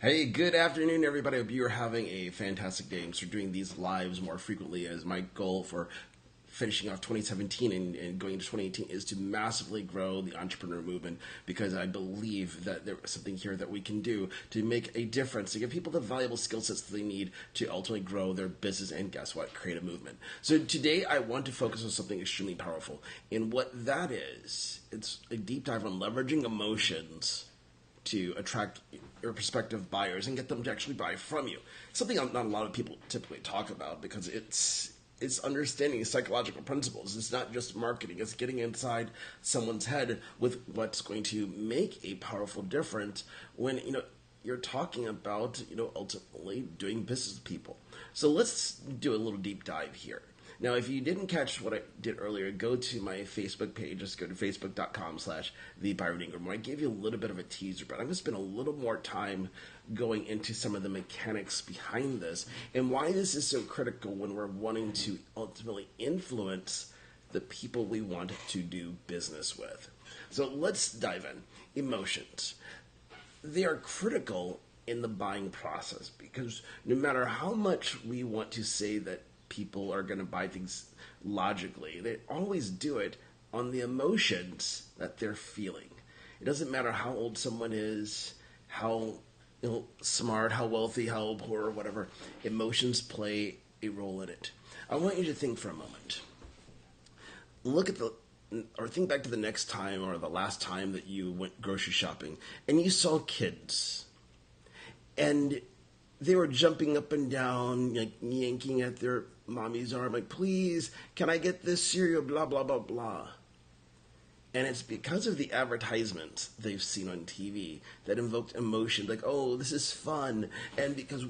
Hey, good afternoon, everybody. I hope you're having a fantastic day. So, doing these lives more frequently as my goal for finishing off 2017 and going into 2018 is to massively grow the entrepreneur movement because I believe that there is something here that we can do to make a difference, to give people the valuable skill sets that they need to ultimately grow their business and, guess what, create a movement. So, today I want to focus on something extremely powerful. And what that is, it's a deep dive on leveraging emotions to attract your prospective buyers and get them to actually buy from you. Something not a lot of people typically talk about because it's understanding psychological principles. It's not just marketing. It's getting inside someone's head with what's going to make a powerful difference when you're talking about ultimately doing business with people. So let's do a little deep dive here. Now, if you didn't catch what I did earlier, go to my Facebook page. Just go to facebook.com/The Byron Ingram, where I gave you a little bit of a teaser, but I'm going to spend a little more time going into some of the mechanics behind this and why this is so critical when we're wanting to ultimately influence the people we want to do business with. So let's dive in. Emotions. They are critical in the buying process because no matter how much we want to say that people are going to buy things logically, they always do it on the emotions that they're feeling. It doesn't matter how old someone is, how smart, how wealthy, how poor, or whatever. Emotions play a role in it. I want you to think for a moment. Think back to the next time or the last time that you went grocery shopping and you saw kids and they were jumping up and down, like yanking at their mommy's arm, like, please, can I get this cereal, blah, blah, blah, blah. And it's because of the advertisements they've seen on TV that invoked emotion, like, oh, this is fun. And because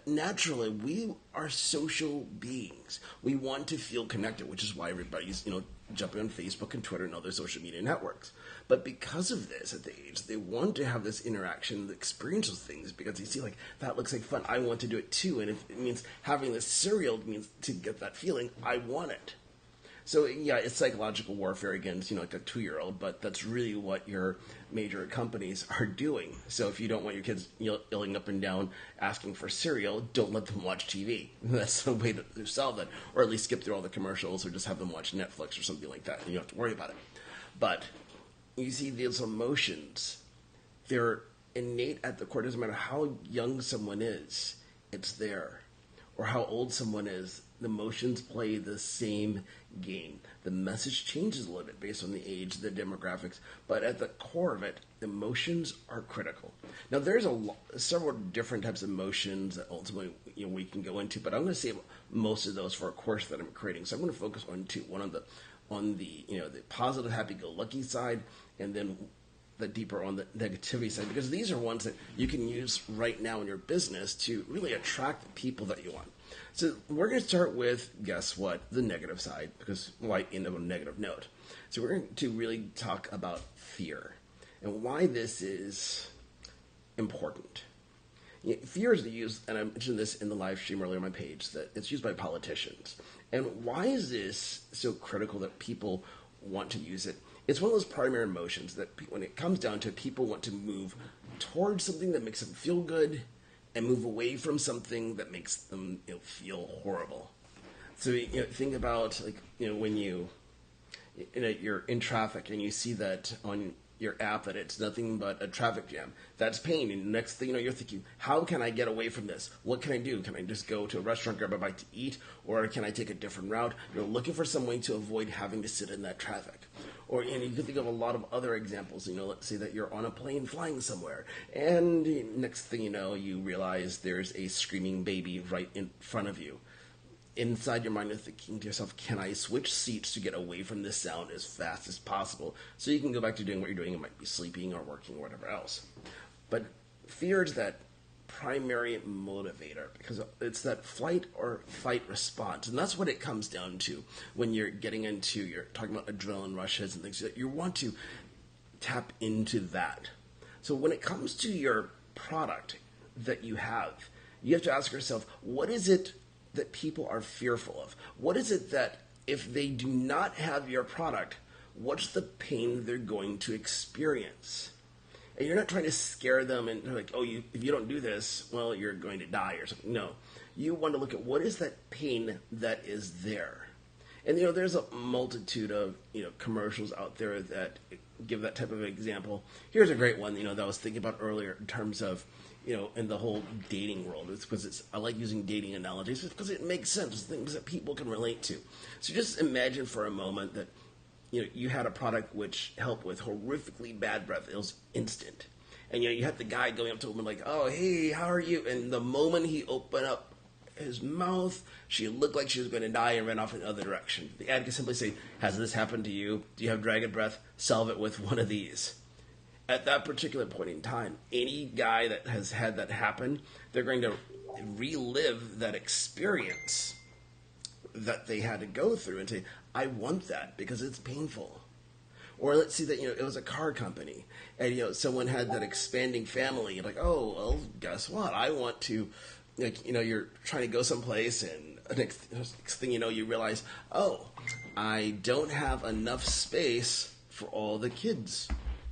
naturally, we are social beings. We want to feel connected, which is why everybody's, jumping on Facebook and Twitter and other social media networks. But because of this, at the age, they want to have this interaction, the experience of things, because they see, like, that looks like fun. I want to do it too. And if it means having this cereal means to get that feeling, I want it. So, yeah, it's psychological warfare against, like a 2-year-old, but that's really what your major companies are doing. So if you don't want your kids yelling up and down asking for cereal, don't let them watch TV. That's the way to solve that. Or at least skip through all the commercials or just have them watch Netflix or something like that, and you don't have to worry about it. But you see, these emotions, they're innate at the core. It doesn't matter how young someone is, it's there. Or how old someone is, the emotions play the same game. The message changes a little bit based on the age, the demographics, but at the core of it, emotions are critical. Now, there's several different types of emotions that ultimately we can go into, but I'm going to save most of those for a course that I'm creating. So I'm going to focus on two: one on the the positive, happy-go-lucky side, and then the deeper on the negativity side, because these are ones that you can use right now in your business to really attract the people that you want. So we're going to start with, guess what, the negative side, because why end up on a negative note? So we're going to really talk about fear and why this is important. Fear is used, and I mentioned this in the live stream earlier on my page, that it's used by politicians. And why is this so critical that people want to use it? It's one of those primary emotions that when it comes down to it, people want to move towards something that makes them feel good and move away from something that makes them feel horrible. So think about when you're in traffic and you see that on your app that it's nothing but a traffic jam. That's pain. And next thing you're thinking, how can I get away from this? What can I do? Can I just go to a restaurant, grab a bite to eat? Or can I take a different route? You're looking for some way to avoid having to sit in that traffic. Or you can think of a lot of other examples. Let's say that you're on a plane flying somewhere, and next thing you know, you realize there's a screaming baby right in front of you. Inside your mind, you're thinking to yourself, can I switch seats to get away from this sound as fast as possible so you can go back to doing what you're doing? It might be sleeping or working or whatever else. But fear is that primary motivator because it's that flight or fight response. And that's what it comes down to when you're talking about adrenaline rushes and things like that. You want to tap into that. So when it comes to your product that you have to ask yourself, what is it that people are fearful of? What is it that if they do not have your product, what's the pain they're going to experience? And you're not trying to scare them and like, oh, if you don't do this, well, you're going to die or something. No, you want to look at what is that pain that is there. And there's a multitude of commercials out there that give that type of example. Here's a great one that I was thinking about earlier in terms of in the whole dating world. It's because I like using dating analogies because it makes sense. It's things that people can relate to. So just imagine for a moment that you had a product which helped with horrifically bad breath. It was instant. And you had the guy going up to him like, oh, hey, how are you? And the moment he opened up his mouth, she looked like she was going to die and ran off in the other direction. The ad could simply say, has this happened to you? Do you have dragon breath? Solve it with one of these. At that particular point in time, any guy that has had that happen, they're going to relive that experience that they had to go through and say, I want that because it's painful. Or let's see that it was a car company and someone had that expanding family. Like, oh, well, guess what? I want to, you're trying to go someplace and next thing you realize, oh, I don't have enough space for all the kids.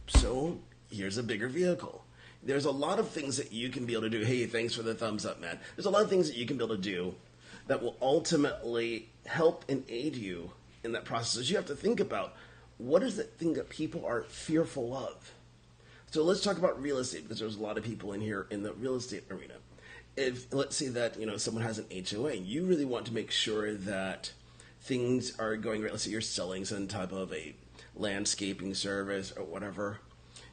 So here's a bigger vehicle. There's a lot of things that you can be able to do. Hey, thanks for the thumbs up, man. There's a lot of things that you can be able to do that will ultimately help and aid you in that process. So you have to think about what is the thing that people are fearful of. So let's talk about real estate because there's a lot of people in here in the real estate arena. If let's say that someone has an HOA, you really want to make sure that things are going right. Let's say you're selling some type of a landscaping service or whatever.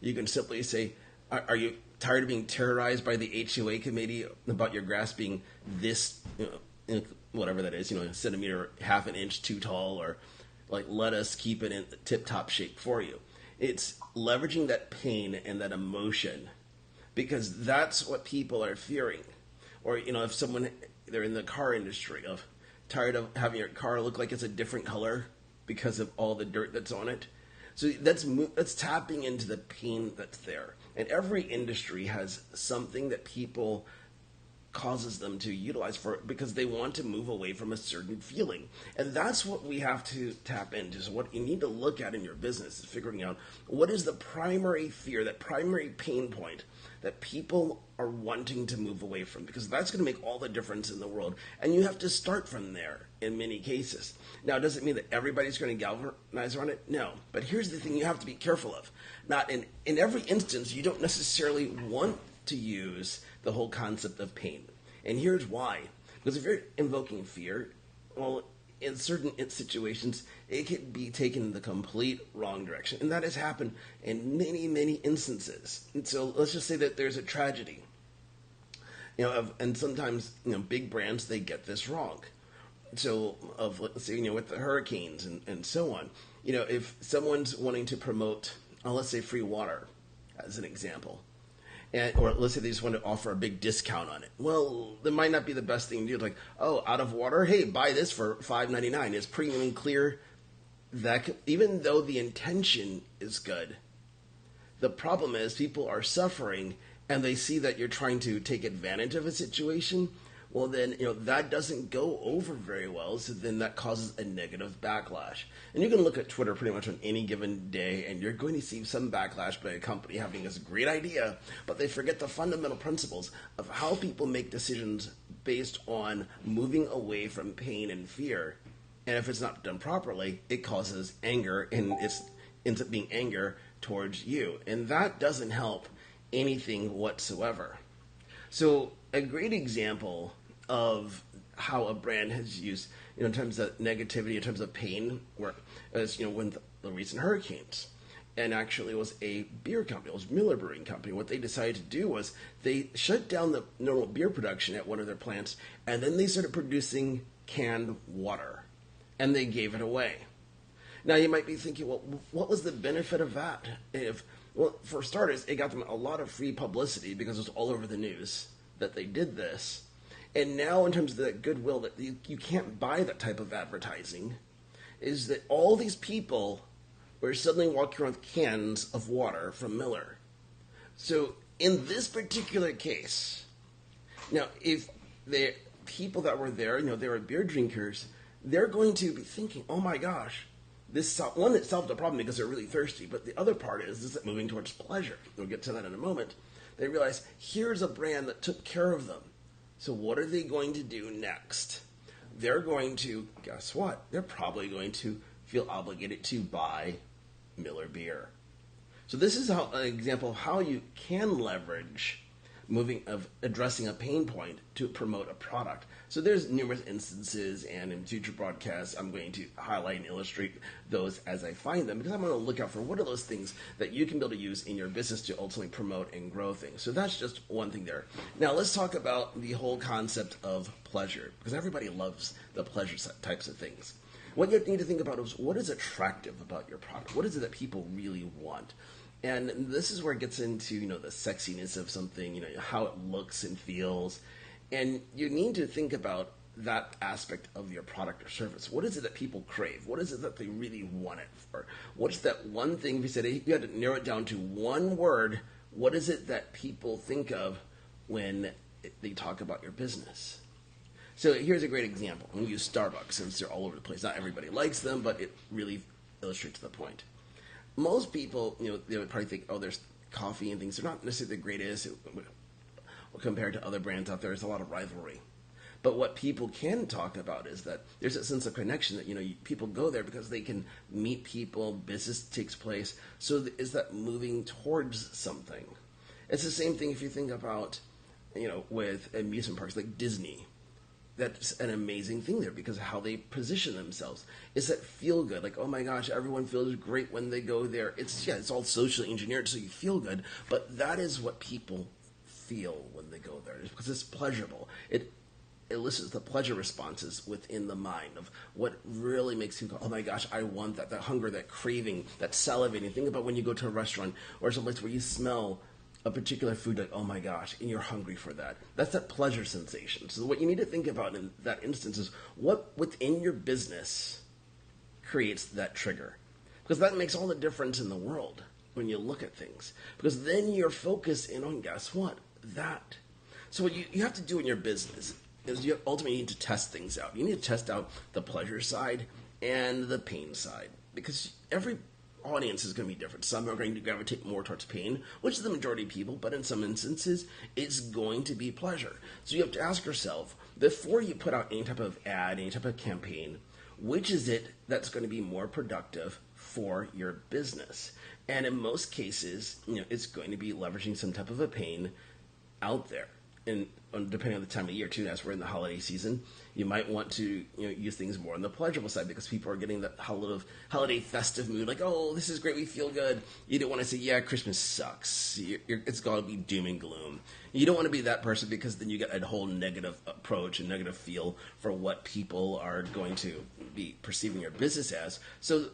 You can simply say, are you tired of being terrorized by the HOA committee about your grass being this, whatever that is, a centimeter, half an inch too tall, or like let us keep it in tip-top shape for you. It's leveraging that pain and that emotion because that's what people are fearing. Or, if someone, they're in the car industry of tired of having your car look like it's a different color because of all the dirt that's on it. So that's tapping into the pain that's there. And every industry has something that people causes them to utilize for it because they want to move away from a certain feeling. And that's what we have to tap into. So what you need to look at in your business is figuring out what is the primary fear, that primary pain point that people are wanting to move away from, because that's going to make all the difference in the world. And you have to start from there in many cases. Now, does it mean that everybody's going to galvanize around it? No. But here's the thing you have to be careful of. Not in every instance, you don't necessarily want to use the whole concept of pain. And here's why. Because if you're invoking fear, well, in certain situations, it can be taken in the complete wrong direction. And that has happened in many, many instances. And so let's just say that there's a tragedy. And sometimes, big brands, they get this wrong. So let's say, with the hurricanes and so on, if someone's wanting to promote, let's say free water as an example, or let's say they just want to offer a big discount on it. Well, that might not be the best thing to do. It's like, oh, out of water? Hey, buy this for $5.99. It's premium and clear. That even though the intention is good, the problem is people are suffering and they see that you're trying to take advantage of a situation. Well, then, that doesn't go over very well, so then that causes a negative backlash. And you can look at Twitter pretty much on any given day, and you're going to see some backlash by a company having this great idea, but they forget the fundamental principles of how people make decisions based on moving away from pain and fear. And if it's not done properly, it causes anger, and it ends up being anger towards you. And that doesn't help anything whatsoever. So a great example of how a brand has used, in terms of negativity, in terms of pain, where as when the recent hurricanes, and actually it was a beer company, it was Miller Brewing Company. What they decided to do was they shut down the normal beer production at one of their plants, and then they started producing canned water, and they gave it away. Now you might be thinking, well, what was the benefit of that? Well, for starters, it got them a lot of free publicity because it was all over the news that they did this. And now in terms of the goodwill that you can't buy that type of advertising, is that all these people were suddenly walking around with cans of water from Miller. So in this particular case, now if the people that were there, they were beer drinkers, they're going to be thinking, oh my gosh, One, it solved the problem because they're really thirsty, but the other part is that moving towards pleasure. We'll get to that in a moment. They realize, here's a brand that took care of them. So what are they going to do next? They're going to, guess what? They're probably going to feel obligated to buy Miller beer. So this is an example of how you can leverage addressing a pain point to promote a product. So there's numerous instances, and in future broadcasts, I'm going to highlight and illustrate those as I find them, because I'm going to look out for what are those things that you can be able to use in your business to ultimately promote and grow things. So that's just one thing there. Now let's talk about the whole concept of pleasure, because everybody loves the pleasure types of things. What you need to think about is what is attractive about your product? What is it that people really want? And this is where it gets into, the sexiness of something, how it looks and feels. And you need to think about that aspect of your product or service. What is it that people crave? What is it that they really want it for? What's that one thing, if you said, hey, you had to narrow it down to one word, what is it that people think of when they talk about your business? So here's a great example. I'm going to use Starbucks since they're all over the place. Not everybody likes them, but it really illustrates the point. Most people, they would probably think, oh, there's coffee and things. They're not necessarily the greatest compared to other brands out there. There's a lot of rivalry. But what people can talk about is that there's a sense of connection that, people go there because they can meet people, business takes place. So is that moving towards something? It's the same thing if you think about, with amusement parks like Disney. That's an amazing thing there because of how they position themselves. It's that feel good, like, oh my gosh, everyone feels great when they go there. It's all socially engineered so you feel good, but that is what people feel when they go there because it's pleasurable. It elicits the pleasure responses within the mind of what really makes you go, oh my gosh, I want that hunger, that craving, that salivating. Think about when you go to a restaurant or someplace where you smell a particular food, like, oh my gosh, and you're hungry for that. That's that pleasure sensation. So what you need to think about in that instance is what within your business creates that trigger. Because that makes all the difference in the world when you look at things. Because then you're focused in on, guess what? That. So what you have to do in your business is you ultimately need to test things out. You need to test out the pleasure side and the pain side. Because every audience is going to be different. Some are going to gravitate more towards pain, which is the majority of people, but in some instances, it's going to be pleasure. So you have to ask yourself, before you put out any type of ad, any type of campaign, which is it that's going to be more productive for your business? And in most cases, it's going to be leveraging some type of a pain out there. And depending on the time of year too, as we're in the holiday season, you might want to use things more on the pleasurable side because people are getting that holiday festive mood, like, oh, this is great, we feel good. You don't want to say, yeah, Christmas sucks. It's got to be doom and gloom. You don't want to be that person because then you get a whole negative approach and negative feel for what people are going to be perceiving your business as. So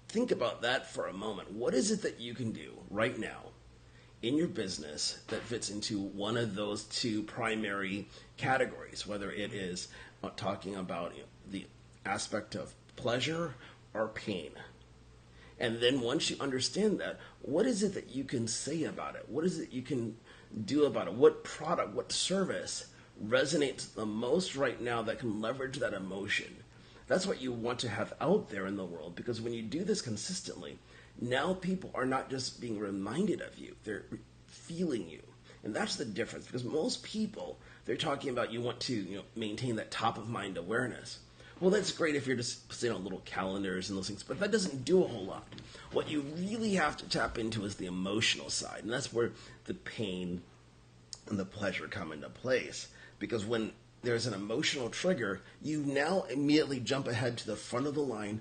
think about that for a moment. What is it that you can do right now in your business that fits into one of those two primary categories, whether it is talking about the aspect of pleasure or pain? And then once you understand that, what is it that you can say about it? What is it you can do about it? What product, what service resonates the most right now that can leverage that emotion? That's what you want to have out there in the world, because when you do this consistently, now people are not just being reminded of you, they're feeling you. And that's the difference, because most people, they're talking about you want to maintain that top of mind awareness. Well, that's great if you're just putting on little calendars and those things, but that doesn't do a whole lot. What you really have to tap into is the emotional side, and that's where the pain and the pleasure come into place. Because when there's an emotional trigger, you now immediately jump ahead to the front of the line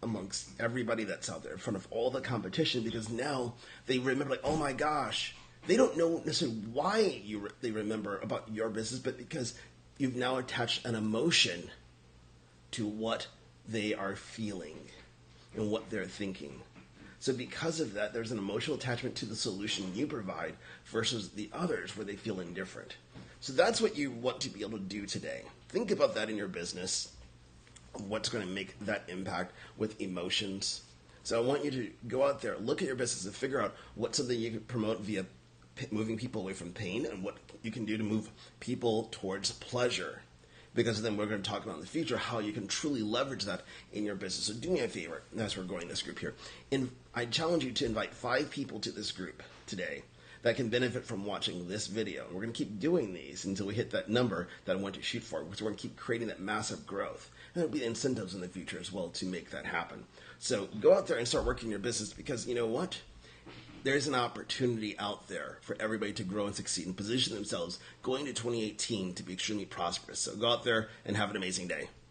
amongst everybody that's out there, in front of all the competition, because now they remember, like, oh my gosh, they don't know necessarily why they remember about your business, but because you've now attached an emotion to what they are feeling and what they're thinking. So because of that, there's an emotional attachment to the solution you provide versus the others where they feel indifferent. So that's what you want to be able to do today. Think about that in your business, what's going to make that impact with emotions. So I want you to go out there, look at your business, and figure out what's something you can promote via moving people away from pain and what you can do to move people towards pleasure. because then we're going to talk about in the future how you can truly leverage that in your business. So do me a favor, as we're going this group here. I challenge you to invite 5 people to this group today that can benefit from watching this video. We're going to keep doing these until we hit that number that I want to shoot for, because we're going to keep creating that massive growth. And there'll be incentives in the future as well to make that happen. So go out there and start working your business, because you know what? There's an opportunity out there for everybody to grow and succeed and position themselves going to 2018 to be extremely prosperous. So go out there and have an amazing day.